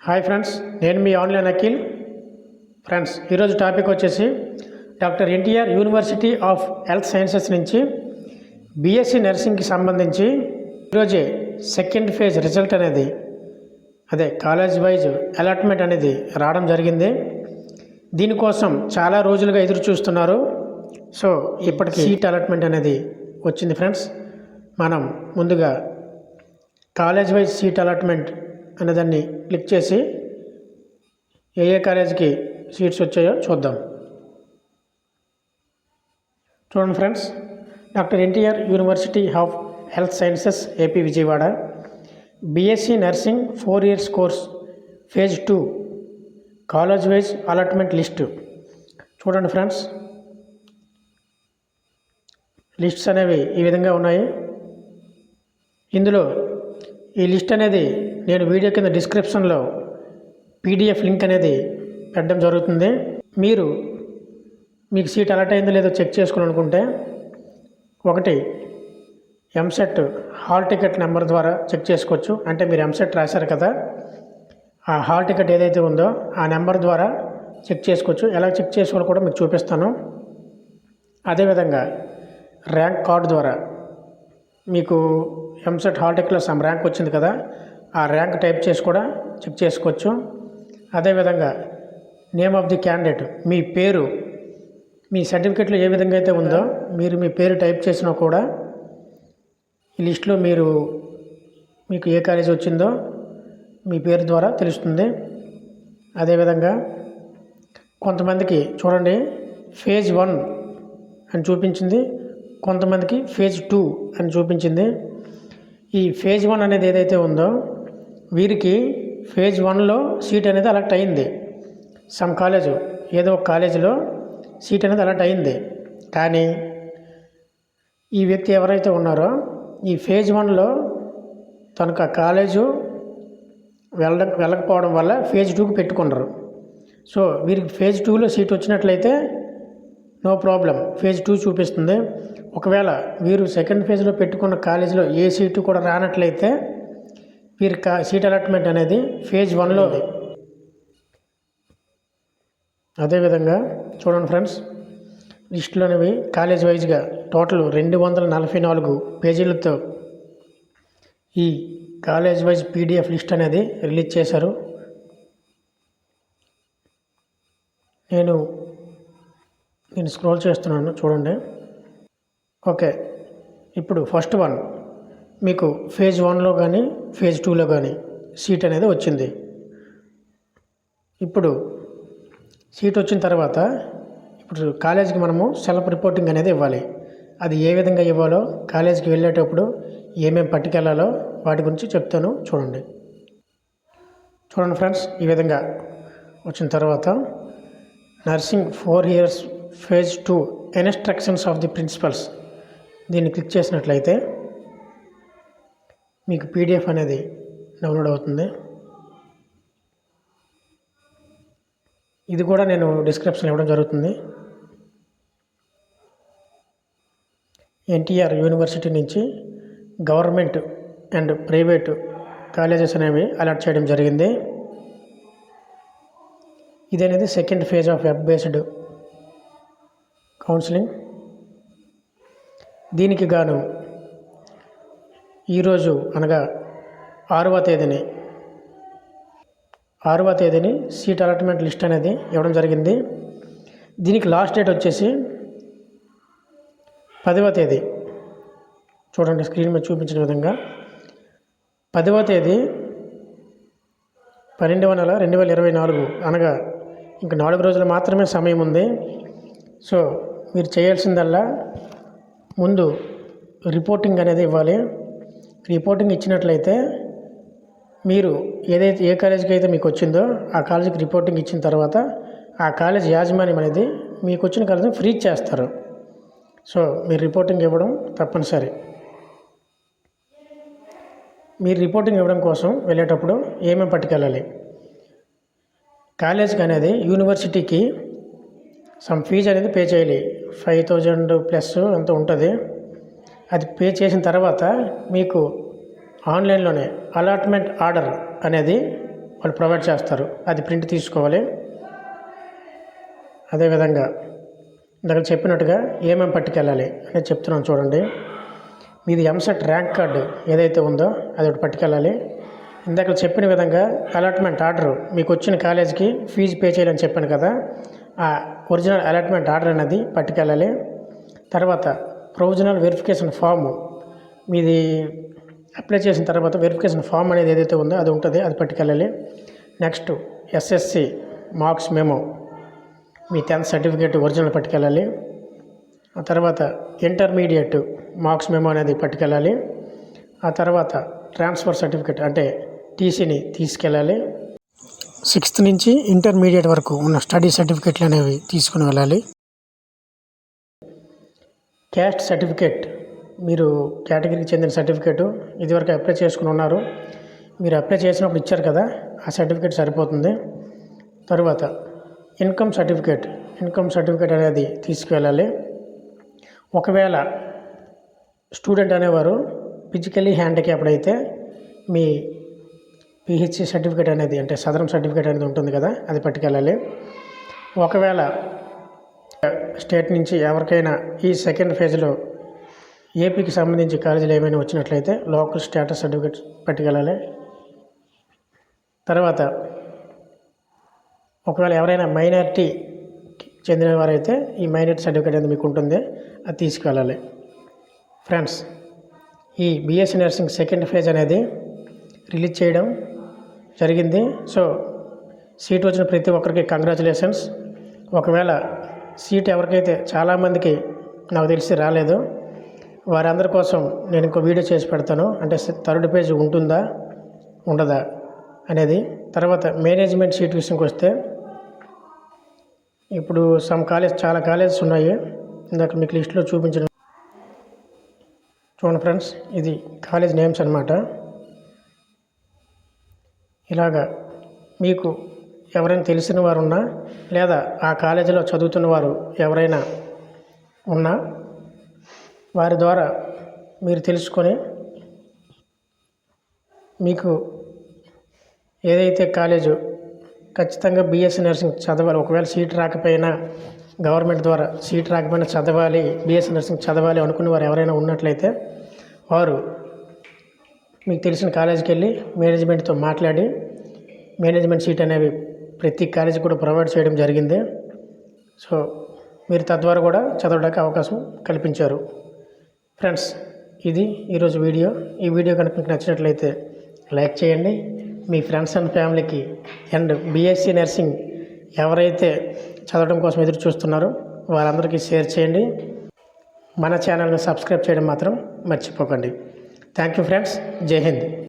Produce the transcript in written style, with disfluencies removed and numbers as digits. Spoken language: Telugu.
హాయ్ ఫ్రెండ్స్, నేను మీ ఆన్లైన్ అఖిల్. ఫ్రెండ్స్, ఈరోజు టాపిక్ వచ్చేసి doctor NTR university of health sciences నుంచి బీఎస్సీ నర్సింగ్కి సంబంధించి ఈరోజే సెకండ్ ఫేజ్ రిజల్ట్ అనేది కాలేజ్ వైజ్ అలాట్మెంట్ అనేది రావడం జరిగింది. దీనికోసం చాలా రోజులుగా ఎదురు చూస్తున్నారు. సో ఇప్పటికి సీట్ అలాట్మెంట్ అనేది వచ్చింది. ఫ్రెండ్స్, మనం ముందుగా కాలేజ్ వైజ్ సీట్ అలాట్మెంట్ అనేదాన్ని క్లిక్ చేసి ఏ కాలేజీకి సీట్స్ వచ్చాయో చూద్దాం. చూడండి friends, doctor NTR university of health sciences AP Vijayawada BSc nursing 4 years course phase 2 college wise allotment list. చూడండి ఫ్రెండ్స్, లిస్ట్స్ అనేవి ఈ విధంగా ఉన్నాయి. ఇందులో ఈ లిస్ట్ అనేది నేను వీడియో కింద డిస్క్రిప్షన్లో పీడిఎఫ్ లింక్ అనేది పెట్టడం జరుగుతుంది. మీకు సీట్ అలాట్ అయిందో లేదో చెక్ చేసుకోవాలనుకుంటే ఒకటి ఎంసెట్ హాల్ టికెట్ నెంబర్ ద్వారా చెక్ చేసుకోవచ్చు. అంటే మీరు ఎంసెట్ రాశారు కదా, ఆ హాల్ టికెట్ ఏదైతే ఉందో ఆ నెంబర్ ద్వారా చెక్ చేసుకోవచ్చు. ఎలా చెక్ చేసుకోవాలో కూడా మీకు చూపిస్తాను. అదేవిధంగా ర్యాంక్ కార్డు ద్వారా మీకు ఎంసెట్ హాల్ టికెట్లో సమ్ ర్యాంక్ వచ్చింది కదా, ఆ ర్యాంక్ టైప్ చేసి కూడా చెక్ చేసుకోవచ్చు. అదేవిధంగా నేమ్ ఆఫ్ ది క్యాండిడేట్, మీ పేరు మీ సర్టిఫికెట్లో ఏ విధంగా అయితే ఉందో మీరు మీ పేరు టైప్ చేసినా కూడా ఈ లిస్టులో మీకు ఏ కాలేజీ వచ్చిందో మీ పేరు ద్వారా తెలుస్తుంది. అదేవిధంగా కొంతమందికి చూడండి ఫేజ్ 1 అని చూపించింది, కొంతమందికి ఫేజ్ 2 అని చూపించింది. ఈ ఫేజ్ 1 అనేది ఏదైతే ఉందో వీరికి ఫేజ్ 1లో సీట్ అనేది అలాట్ అయింది. సమ్ కాలేజు ఏదో ఒక కాలేజీలో సీట్ అనేది అలాట్ అయింది. కానీ ఈ వ్యక్తి ఎవరైతే ఉన్నారో ఈ ఫేజ్ 1లో తనకు ఆ కాలేజు వెళ్ళకపోవడం వల్ల ఫేజ్ 2కి పెట్టుకున్నారు. సో వీరికి ఫేజ్ 2లో సీట్ వచ్చినట్లయితే నో ప్రాబ్లం, ఫేజ్ 2 చూపిస్తుంది. ఒకవేళ వీరు సెకండ్ ఫేజ్లో పెట్టుకున్న కాలేజీలో ఏ సీటు కూడా రానట్లయితే వీరి సీట్ అలాట్మెంట్ అనేది ఫేజ్ 1లో. అదేవిధంగా చూడండి ఫ్రెండ్స్, లిస్టులోనివి కాలేజ్ వైజ్గా టోటల్ 244 పేజీలతో ఈ కాలేజ్ వైజ్ పీడిఎఫ్ లిస్ట్ అనేది రిలీజ్ చేశారు. నేను స్క్రోల్ చేస్తున్నాను, చూడండి. ఓకే, ఇప్పుడు ఫస్ట్ వన్ మీకు ఫేజ్ 1లో కానీ ఫేజ్ 2లో కానీ సీట్ అనేది వచ్చింది. ఇప్పుడు సీట్ వచ్చిన తర్వాత ఇప్పుడు కాలేజీకి మనము సెల్ఫ్ రిపోర్టింగ్ అనేది ఇవ్వాలి. అది ఏ విధంగా ఇవ్వాలో, కాలేజీకి వెళ్ళేటప్పుడు ఏమేమి పట్టుకెళ్ళాలో వాటి గురించి చెప్తాను. చూడండి ఫ్రెండ్స్, ఈ విధంగా వచ్చిన తర్వాత nursing 4 years phase 2 instructions of the principles దీన్ని క్లిక్ చేసినట్లయితే మీకు పీడిఎఫ్ అనేది డౌన్లోడ్ అవుతుంది. ఇది కూడా నేను డిస్క్రిప్షన్ ఇవ్వడం జరుగుతుంది. ఎన్టీఆర్ యూనివర్సిటీ నుంచి గవర్నమెంట్ అండ్ ప్రైవేటు కాలేజెస్ అనేవి అలాట్ చేయడం జరిగింది. ఇది అనేది second phase of web based counselling. దీనికి గాను ఈరోజు అనగా 6వ తేదీని సీట్ అలాట్మెంట్ లిస్ట్ అనేది ఇవ్వడం జరిగింది. దీనికి లాస్ట్ డేట్ వచ్చేసి 10వ తేదీ. చూడండి స్క్రీన్ మీద చూపించిన విధంగా 10వ తేదీ 12వ నెల 2024, అనగా ఇంకా 4 రోజులు మాత్రమే సమయం ఉంది. సో మీరు చేయాల్సిందల్లా ముందు రిపోర్టింగ్ అనేది ఇవ్వాలి. రిపోర్టింగ్ ఇచ్చినట్లయితే మీరు ఏ కాలేజీకి అయితే మీకు వచ్చిందో ఆ కాలేజీకి రిపోర్టింగ్ ఇచ్చిన తర్వాత ఆ కాలేజ్ యాజమాన్యం అనేది మీకు వచ్చిన కాలేజీని ఫ్రీజ్ చేస్తారు. సో మీరు రిపోర్టింగ్ ఇవ్వడం తప్పనిసరి. మీరు రిపోర్టింగ్ ఇవ్వడం కోసం వెళ్ళేటప్పుడు ఏమేమి పట్టుకెళ్ళాలి, కాలేజీకి అనేది యూనివర్సిటీకి సమ్ ఫీజు అనేది పే చేయాలి. 5,000+ అంత ఉంటుంది. అది పే చేసిన తర్వాత మీకు ఆన్లైన్లోనే అలాట్మెంట్ ఆర్డర్ అనేది వాళ్ళు ప్రొవైడ్ చేస్తారు, అది ప్రింట్ తీసుకోవాలి. అదేవిధంగా ఇందాక చెప్పినట్టుగా ఏమేమి పట్టుకెళ్ళాలి అనేది చెప్తున్నాను చూడండి. మీది ఎంసెట్ ర్యాంక్ కార్డు ఏదైతే ఉందో అది ఒకటి పట్టుకెళ్ళాలి. ఇందాక చెప్పిన విధంగా అలాట్మెంట్ ఆర్డర్, మీకు వచ్చిన కాలేజీకి ఫీజు పే చేయాలని చెప్పాను కదా, ఆ ఒరిజినల్ అలాట్మెంట్ ఆర్డర్ అనేది పట్టుకెళ్ళాలి. తర్వాత ప్రొవిజనల్ వెరిఫికేషన్ ఫాము, మీది అప్లై చేసిన తర్వాత వెరిఫికేషన్ ఫామ్ అనేది ఏదైతే ఉందో అది ఉంటుంది, అది పట్టుకెళ్ళాలి. నెక్స్ట్ ఎస్ఎస్సి మార్క్స్ మెమో, మీ 10th సర్టిఫికేట్ ఒరిజినల్ పట్టుకెళ్ళాలి. ఆ తర్వాత ఇంటర్మీడియట్ మార్క్స్ మెమో అనేది పట్టుకెళ్ళాలి. ఆ తర్వాత ట్రాన్స్ఫర్ సర్టిఫికేట్ అంటే టీసీని తీసుకెళ్ళాలి. 6th నుంచి ఇంటర్మీడియట్ వరకు ఉన్న స్టడీ సర్టిఫికేట్లు అనేవి తీసుకుని వెళ్ళాలి. క్యాస్ట్ సర్టిఫికేట్, మీరు కేటగిరీకి చెందిన సర్టిఫికేటు ఇదివరకు అప్లై చేసుకుని ఉన్నారు, మీరు అప్లై చేసినప్పుడు ఇచ్చారు కదా, ఆ సర్టిఫికేట్ సరిపోతుంది. తర్వాత ఇన్కమ్ సర్టిఫికేట్ అనేది తీసుకువెళ్ళాలి. ఒకవేళ స్టూడెంట్ అనేవారు ఫిజికల్లీ హ్యాండిక్యాప్డ్ అయితే మీ పిహెచ్సి సర్టిఫికేట్ అనేది అంటే సదరం సర్టిఫికేట్ అనేది ఉంటుంది కదా, అది పట్టుకెళ్ళాలి. ఒకవేళ స్టేట్ నుంచి ఎవరికైనా ఈ సెకండ్ ఫేజ్లో ఏపీకి సంబంధించి కాలేజీలు ఏమైనా వచ్చినట్లయితే లోకల్ స్టేటస్ సర్టిఫికేట్ పట్టుకెళ్ళాలి. తర్వాత ఒకవేళ ఎవరైనా మైనారిటీ చెందిన వారైతే ఈ మైనారిటీ సర్టిఫికేట్ అనేది మీకు ఉంటుంది, అది తీసుకువెళ్ళాలి. ఫ్రెండ్స్, ఈ బీఎస్సీ నర్సింగ్ సెకండ్ ఫేజ్ అనేది రిలీజ్ చేయడం జరిగింది. సో సీట్ వచ్చిన ప్రతి ఒక్కరికి కంగ్రాచులేషన్స్. ఒకవేళ సీట్ ఎవరికైతే చాలామందికి నాకు తెలిసి రాలేదు, వారందరి కోసం నేను ఇంకో వీడియో చేసి పెడతాను, అంటే 3rd పేజ్ ఉంటుందా ఉండదా అనేది. తర్వాత మేనేజ్మెంట్ సీట్ విషయంకి వస్తే ఇప్పుడు చాలా కాలేజెస్ ఉన్నాయి, ఇందాక మీకు లిస్ట్లో చూపించిన చూడండి ఫ్రెండ్స్, ఇది కాలేజ్ నేమ్స్ అన్నమాట. ఇలాగా మీకు ఎవరైనా తెలిసిన వారు ఉన్నా లేదా ఆ కాలేజీలో చదువుతున్న వారు ఎవరైనా ఉన్నా వారి ద్వారా మీరు తెలుసుకొని మీకు ఏదైతే కాలేజు ఖచ్చితంగా బీఎస్సీ నర్సింగ్ చదవాలి, ఒకవేళ సీట్ రాకపోయినా గవర్నమెంట్ ద్వారా సీట్ రాకపోయినా చదవాలి, బీఎస్సీ నర్సింగ్ చదవాలి అనుకునే వారు ఎవరైనా ఉన్నట్లయితే వారు మీకు తెలిసిన కాలేజీకి వెళ్ళి మేనేజ్మెంట్తో మాట్లాడి మేనేజ్మెంట్ సీట్ అనేవి ప్రతి కాలేజీ కూడా ప్రొవైడ్ చేయడం జరిగింది. సో మీరు తద్వారా కూడా చదవడానికి అవకాశం కల్పించారు. ఫ్రెండ్స్, ఇది ఈరోజు వీడియో. ఈ వీడియో కనుక మీకు నచ్చినట్లయితే లైక్ చేయండి, మీ ఫ్రెండ్స్ అండ్ ఫ్యామిలీకి అండ్ బీఎస్సీ నర్సింగ్ ఎవరైతే చదవడం కోసం ఎదురు చూస్తున్నారో వారందరికీ షేర్ చేయండి. మన ఛానల్ని సబ్స్క్రైబ్ చేయడం మాత్రం మర్చిపోకండి. Thank you friends. జై హింద్.